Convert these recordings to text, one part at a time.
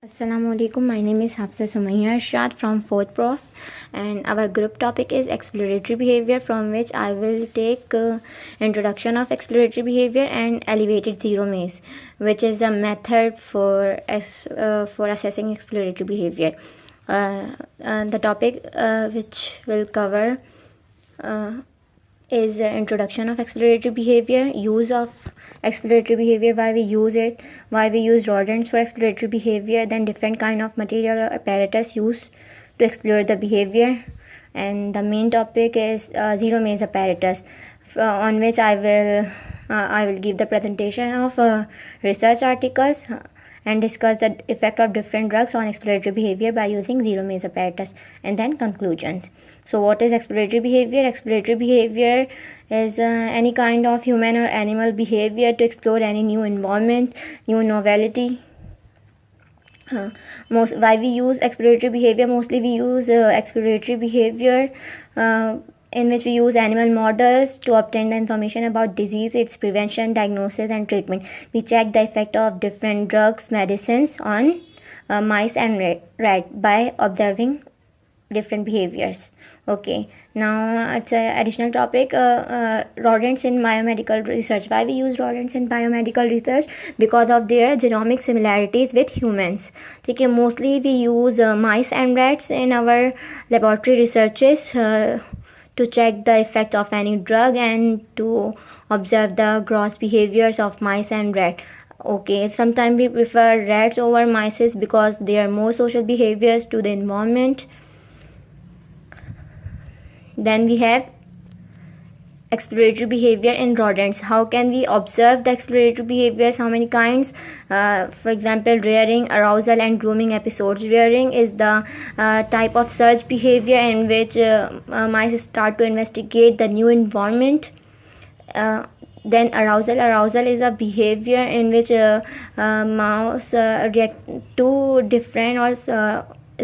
Assalamualaikum. My name is Hafsa Sumayya Arshad from 4th Prof, and our group topic is exploratory behavior, from which I will take introduction of exploratory behavior and elevated zero maze, which is a method for assessing exploratory behavior. The topic which will cover is introduction of exploratory behavior, use of exploratory behavior, why we use it, why we use rodents for exploratory behavior, then different kind of material or apparatus used to explore the behavior, and the main topic is zero maze apparatus, on which I will give the presentation of research articles and discuss the effect of different drugs on exploratory behavior by using zero maze apparatus, and then conclusions. So what is exploratory behavior? Exploratory behavior is any kind of human or animal behavior to explore any new environment, new novelty. Why we use exploratory behavior? Mostly we use exploratory behavior in which we use animal models to obtain the information about disease, its prevention, diagnosis, and treatment. We check the effect of different drugs, medicines on mice and rat by observing different behaviors. Okay, now it's an additional topic, rodents in biomedical research. Why we use rodents in biomedical research? Because of their genomic similarities with humans. Okay, mostly we use mice and rats in our laboratory researches to check the effect of any drug and to observe the gross behaviors of mice and rat. Okay, sometimes we prefer rats over mice because they are more social behaviors to the environment. Then we have exploratory behavior in rodents. How can we observe the exploratory behaviors? How many kinds? For example, rearing, arousal, and grooming episodes. Rearing is the type of search behavior in which mice start to investigate the new environment. Then arousal is a behavior in which mouse react to different or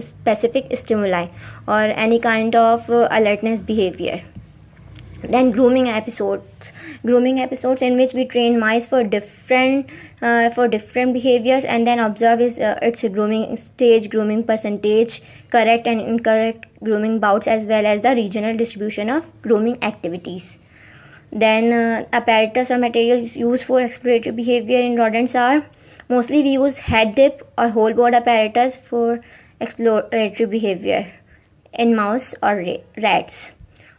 specific stimuli or any kind of alertness behavior. Then grooming episodes in which we train mice for different behaviors and then observe its grooming stage, grooming percentage, correct and incorrect grooming bouts, as well as the regional distribution of grooming activities. Then apparatus or materials used for exploratory behavior in rodents are mostly we use head dip or whole board apparatus for exploratory behavior in mouse or rats.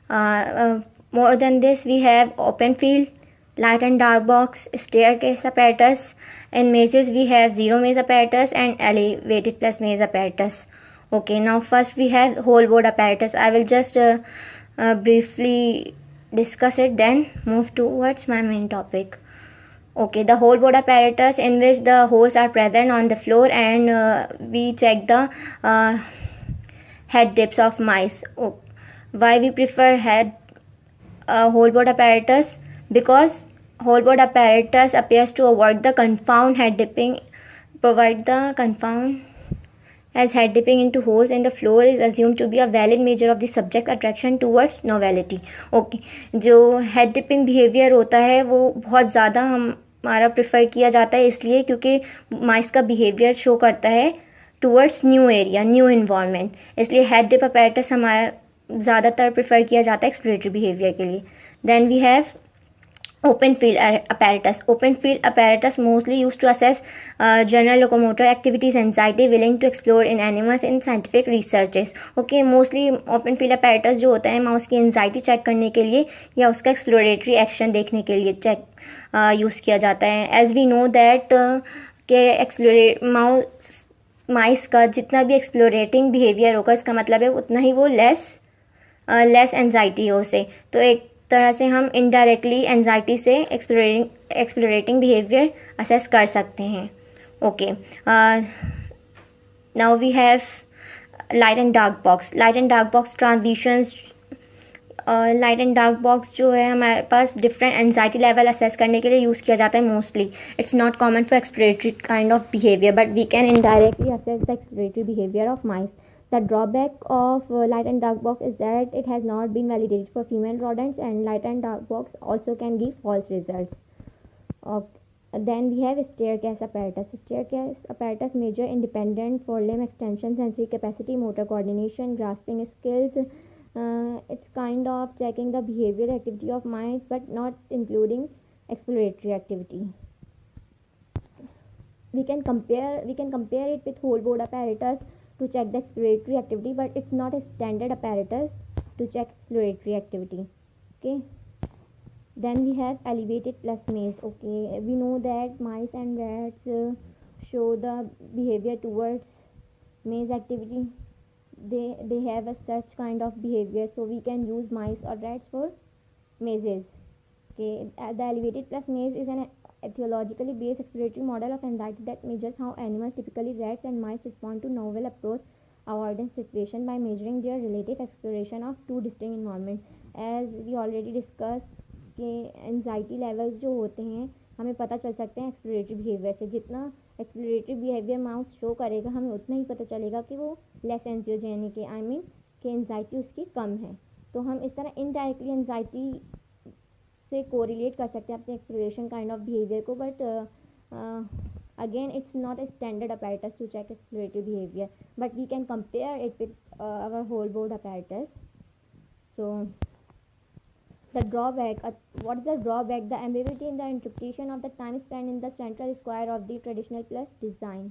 More than this, we have open field, light and dark box, staircase apparatus. In mazes, we have zero maze apparatus and elevated plus maze apparatus. Okay, now first we have whole board apparatus. I will just briefly discuss it, then move towards my main topic. Okay, the whole board apparatus in which the holes are present on the floor and we check the head dips of mice. Why we prefer whole board apparatus? Because whole board apparatus appears to avoid the confound head dipping, provide the confound, as head dipping into holes in the floor is assumed to be a valid measure of the subject attraction towards novelty. Okay, जो head dipping behavior होता है वो बहुत ज़्यादा हमारा prefer किया जाता है, इसलिए क्योंकि माइस का behavior शो करता है towards new area, new environment, इसलिए हेड डिप apparatus हमारा ज़्यादातर प्रेफर किया जाता है एक्सप्लोरेटरी बिहेवियर के लिए. Then we have open field apparatus. Open field apparatus mostly used to assess general locomotor activities, anxiety, willing to explore in animals in scientific researches. Okay, mostly open field apparatus जो होता है mouse की anxiety check करने के लिए या उसका exploratory action देखने के लिए यूज़ किया जाता है. एज वी नो दैट के माइस का जितना भी एक्सप्लोरेटिंग बिहेवियर होगा, इसका मतलब है उतना ही वो लेस एंजाइटी हो उसे. तो एक तरह से हम इनडायरेक्टली एंजाइटी से एक्सप्लोरेटिंग बिहेवियर असेस कर सकते हैं. Okay, now we have light and dark box. Light and dark box transitions. Light and dark box जो है हमारे पास डिफरेंट एंजाइटी लेवल असेस करने के लिए यूज़ किया जाता है. Mostly it's not common for exploratory kind of behaviour, but we can indirectly assess the exploratory behaviour of mice. The drawback of light and dark box is that it has not been validated for female rodents, and light and dark box also can give false results. Then we have staircase apparatus. Staircase apparatus measure independent forelimb extension, sensory capacity, motor coordination, grasping skills. It's kind of checking the behavioral activity of mice, but not including exploratory activity. We can compare it with whole body apparatus to check the exploratory activity, but it's not a standard apparatus to check exploratory activity. Okay. Then we have elevated plus maze. Okay, we know that mice and rats show the behavior towards maze activity. They have a such kind of behavior, so we can use mice or rats for mazes. Okay, the elevated plus maze is an ethologically based exploratory model of anxiety that measures how animals, typically rats and mice, respond to novel approach avoidance situation by measuring their relative exploration of two distinct environments. As we already discussed के anxiety levels जो होते हैं हमें पता चल सकते हैं exploratory behaviour से. जितना एक्सप्लोरेटरी बिहेवियर माउस शो करेगा हमें उतना ही पता चलेगा कि वो लेस एंजियोजेनिक है, आई मीन कि एंजाइटी उसकी कम है. तो हम इस तरह इनडायरेक्टली एंजाइटी से कोरिलेट कर सकते हैं अपने एक्सप्लोरेशन काइंड ऑफ बिहेवियर को. But again it's not a standard apparatus to check exploratory behavior, but we can compare it with our whole board apparatus. So the drawback, what is the drawback? The ambiguity in the interpretation of the time spent in the central square of the traditional plus design.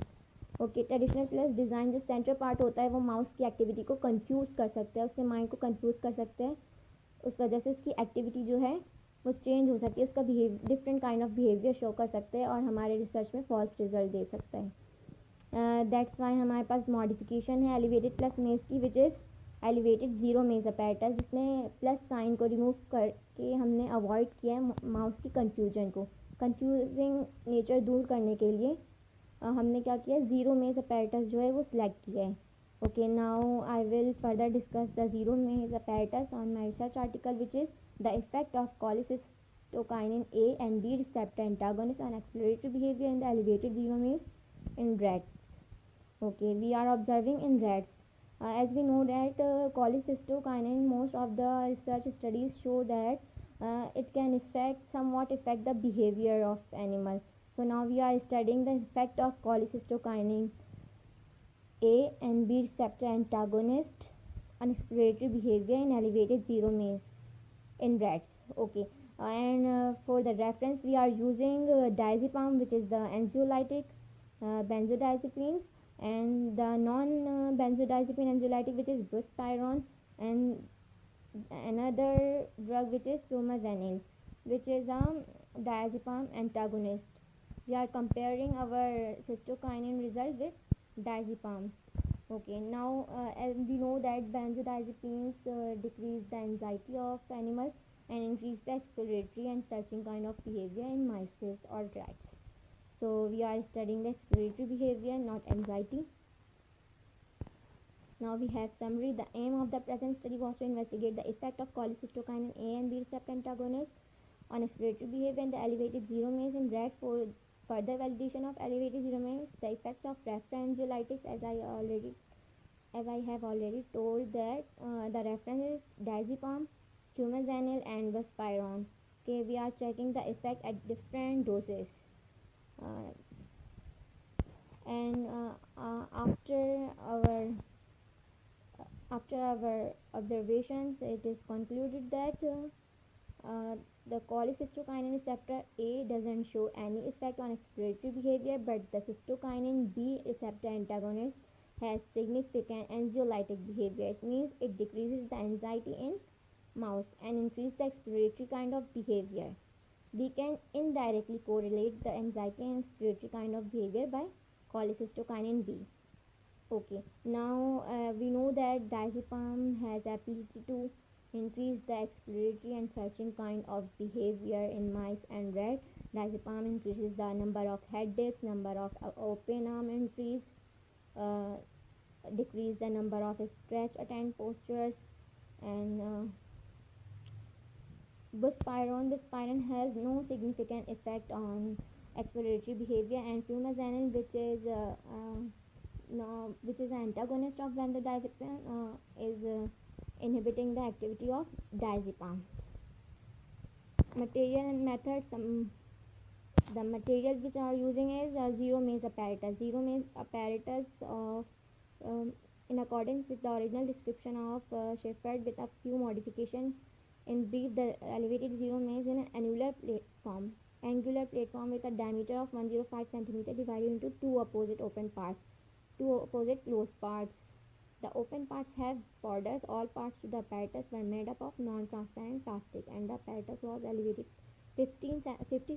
Okay, traditional plus design जो centre part होता है वो mouse की activity को confuse कर सकता है, उसके माइंड को कंफ्यूज कर सकते हैं. उस वजह से उसकी एक्टिविटी जो है वो चेंज हो सकती है, उसका different kind of behaviour show कर सकते हैं और हमारे रिसर्च में फॉल्स रिजल्ट दे सकता है. दैट्स वाई हमारे पास मॉडिफिकेशन है एलिवेटेड प्लस मेज की, which is elevated zero maze apparatus, जिसमें प्लस साइन को रिमूव करके हमने अवॉइड किया है माउस की कन्फ्यूजन को. कंफ्यूजिंग नेचर दूर करने के लिए हमने क्या किया, ज़ीरो मेज अपैरेटस जो है वो सिलेक्ट किया है. Okay, now I will further discuss the zero maze apparatus on my research article, which is the effect of cholecystokinin A and B receptor antagonist on exploratory behavior in the elevated zero maze in rats. Okay, we are observing in rats. As we know that cholecystokinin, most of the research studies show that it can somewhat affect the behavior of animals. So now we are studying the effect of cholecystokinin A and B receptor antagonist on exploratory behavior in elevated zero maze in rats. Okay, and for the reference we are using diazepam, which is the anxiolytic benzodiazepines, and the non-benzodiazepine anxiolytic, which is buspirone, and another drug which is fumazanil, which is a diazepam antagonist. We are comparing our cystokinin result with diazepam. Okay, now as we know that benzodiazepines decrease the anxiety of animals and increase the exploratory and searching kind of behavior in mice or rats. So we are studying the exploratory behavior, not anxiety. Now we have summary. The aim of the present study was to investigate the effect of cholecystokinin A and B receptor antagonist on exploratory behavior in the elevated zero maze in rats. For further validation of elevated zero maze, the effects of reference anxiolytics, as I have already told that the reference is diazepam, fumazanil and buspirone. Okay, we are checking the effect at different doses. After our observations, it is concluded that the cholecystokinin receptor A doesn't show any effect on exploratory behavior, but the cystokinin B receptor antagonist has significant anxiolytic behavior. It means it decreases the anxiety in mouse and increases the exploratory kind of behavior. We can indirectly correlate the anxiety and exploratory kind of behavior by cholecystokinin B. Okay, now we know that diazepam has ability to increase the exploratory and searching kind of behavior in mice and rats. Diazepam increases the number of head dips, number of open arm entries, decrease the number of stretch attend postures, and buspirone has no significant effect on exploratory behavior, and fumazanil, which is an antagonist of benzodiazepine, is inhibiting the activity of diazepam. Material and methods. The materials which are using is zero maze apparatus. Zero maze apparatus of in accordance with the original description of Shepherd with a few modifications. In brief, the elevated zero maze in an angular platform with a diameter of 105 cm divided into two opposite closed parts. The open parts have borders. All parts to the apparatus were made up of non-transparent plastic, and the apparatus was elevated 50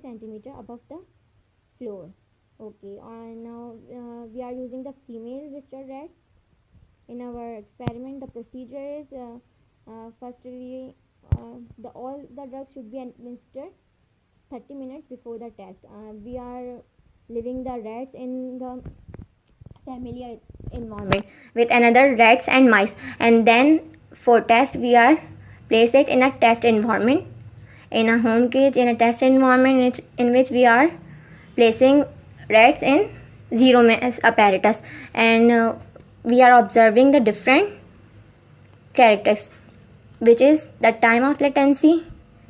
centimeter above the floor. Okay, and now we are using the female visitor rat. In our experiment, the procedure is firstly all the drugs should be administered 30 minutes before the test. We are leaving the rats in the familiar environment with another rats and mice, and then for test we are place it in a test environment, in a home cage, in a test environment in which we are placing rats in zero maze apparatus, and we are observing the different characters, which is the time of latency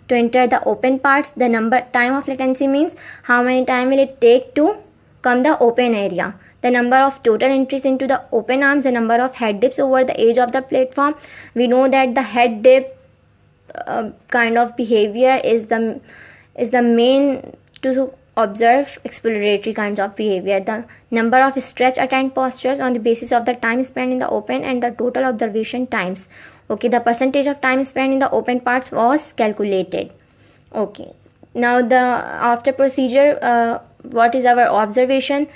to enter the open parts. The time of latency means how many time will it take to come the open area. The number of total entries into the open arms, the number of head dips over the edge of the platform. We know that the head dip kind of behavior is the main to observe exploratory kinds of behavior. The number of stretch attempt postures on the basis of the time spent in the open and the total observation times. Okay, the percentage of time spent in the open parts was calculated. Okay, now the after procedure, what is our observation?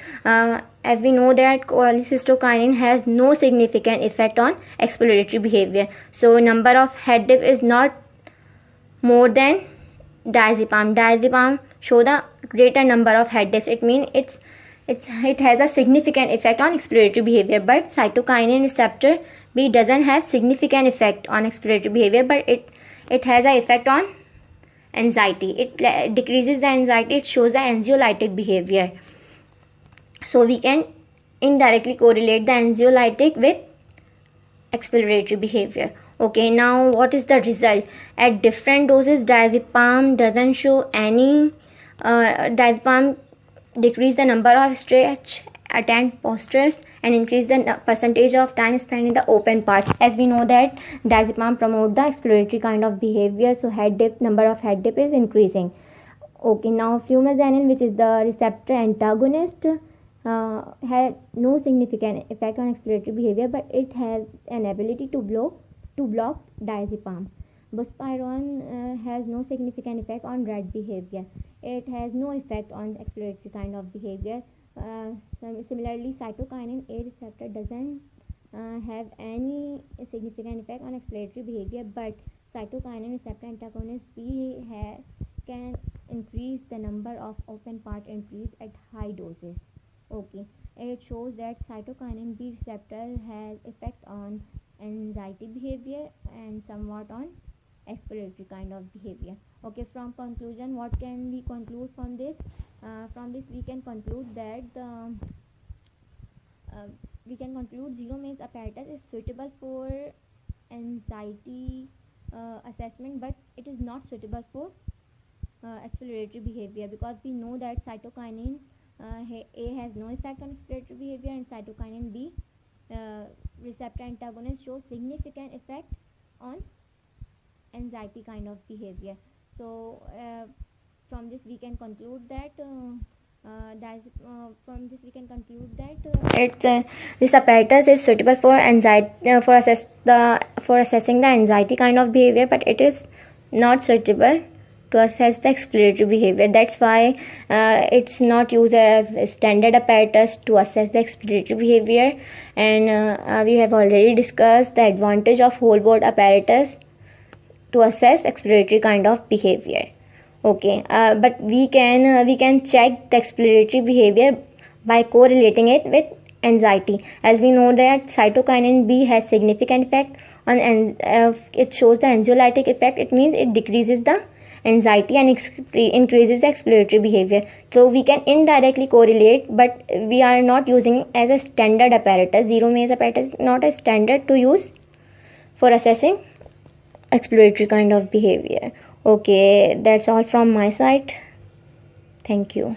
As we know that cholecystokinin has no significant effect on exploratory behavior. So number of head dip is not more than diazepam. Diazepam show the greater number of head dips. It means it has a significant effect on exploratory behavior, but cytokinin receptor B doesn't have significant effect on exploratory behavior, but it has an effect on anxiety. It decreases the anxiety. It shows the anxiolytic behavior. So we can indirectly correlate the anxiolytic with exploratory behavior. Okay, now what is the result? At different doses, diazepam doesn't show any. Diazepam decrease the number of stretch attempt postures and increase the percentage of time spent in the open parts. As we know that diazepam promote the exploratory kind of behavior, so number of head dip is increasing. Okay, now flumazenil, which is the receptor antagonist, had no significant effect on exploratory behavior, but it has an ability to block diazepam. Buspirone has no significant effect on rat behavior. It has no effect on exploratory kind of behavior. Similarly, cytokinin A receptor doesn't have any significant effect on exploratory behavior, but cytokinin receptor antagonist B can increase the number of open part entries at high doses. Okay, it shows that cytokinin B receptor has effect on anxiety behavior and somewhat on exploratory kind of behavior. Okay, from conclusion, what can we conclude from this? From this we can conclude that zero maze apparatus is suitable for anxiety assessment, but it is not suitable for exploratory behavior, because we know that cytokinin A has no effect on exploratory behavior, and cytokinin B receptor antagonist shows significant effect on anxiety kind of behavior. So from this we can conclude that this apparatus is suitable for anxiety for assessing the anxiety kind of behavior, but it is not suitable to assess the exploratory behavior. That's why it's not used as a standard apparatus to assess the exploratory behavior. And we have already discussed the advantage of whole board apparatus to assess exploratory kind of behavior. Okay, but we can check the exploratory behavior by correlating it with anxiety. As we know that cytokinin B has significant effect on it shows the anxiolytic effect. It means it decreases the anxiety and increases the exploratory behavior. So we can indirectly correlate, but we are not using as a standard apparatus. Zero maze apparatus is not a standard to use for assessing exploratory kind of behavior. Okay, that's all from my side. Thank you.